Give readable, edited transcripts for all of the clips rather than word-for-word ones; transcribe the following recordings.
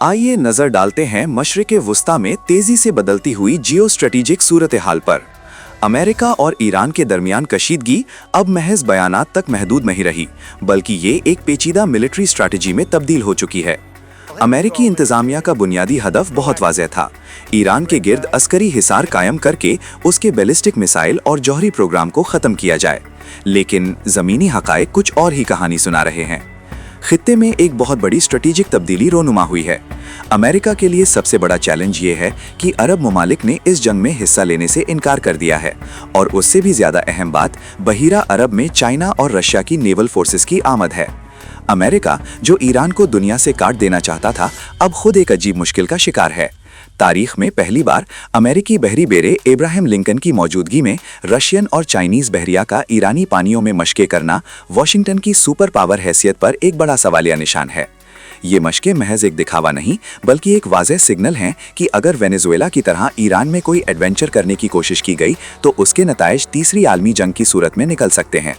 आइए नजर डालते हैं मशरिक़ वुस्ता में तेजी से बदलती हुई जियो स्ट्रेटेजिक सूरत हाल पर। अमेरिका और ईरान के दरमियान कशीदगी अब महज बयानात तक महदूद नहीं रही, बल्कि ये एक पेचीदा मिलिट्री स्ट्रैटेजी में तब्दील हो चुकी है। अमेरिकी इंतजामिया का बुनियादी हदफ बहुत वाज़ेह था, ईरान के गिर्द अस्करी हिसार कायम करके उसके बैलिस्टिक मिसाइल और जौहरी प्रोग्राम को ख़त्म किया जाए। लेकिन ज़मीनी हक़ाइक़ कुछ और ही कहानी सुना रहे हैं। खित्ते में एक बहुत बड़ी स्ट्रेटेजिक तब्दीली रोनुमा हुई है। अमेरिका के लिए सबसे बड़ा चैलेंज ये है कि अरब ममालिक ने इस जंग में हिस्सा लेने से इनकार कर दिया है, और उससे भी ज़्यादा अहम बात, बहीरा अरब में चाइना और रशिया की नेवल फोर्सेस की आमद है। अमेरिका, जो ईरान को दुनिया से काट देना चाहता था, अब खुद एक अजीब मुश्किल का शिकार है। तारीख में पहली बार अमेरिकी बहरी बेड़े इब्राहिम लिंकन की मौजूदगी में रशियन और चाइनीज बहरिया का ईरानी पानियों में मशक़ें करना वाशिंगटन की सुपर पावर हैसियत पर एक बड़ा सवालिया निशान है। ये मशक़ें महज एक दिखावा नहीं, बल्कि एक वाज़ेह सिग्नल हैं कि अगर वेनेजुएला की तरह ईरान में कोई एडवेंचर करने की कोशिश की गई तो उसके नताइज तीसरी आलमी जंग की सूरत में निकल सकते हैं।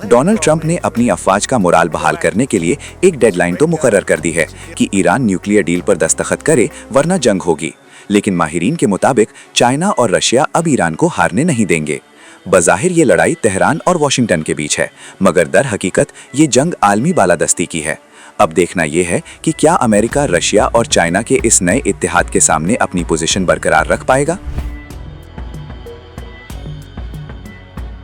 डोनाल्ड ट्रंप ने अपनी अफवाज का मोराल बहाल करने के लिए एक डेडलाइन तो मुकर्रर कर दी है कि ईरान न्यूक्लियर डील पर दस्तखत करे, वरना जंग होगी। लेकिन माहिरीन के मुताबिक चाइना और रशिया अब ईरान को हारने नहीं देंगे। बज़ाहिर ये लड़ाई तेहरान और वाशिंगटन के बीच है, मगर दर हकीकत ये जंग आलमी बालादस्ती की है। अब देखना ये है कि क्या अमेरिका रशिया और चाइना के इस नए इत्तेहाद के सामने अपनी पोजीशन बरकरार रख पाएगा।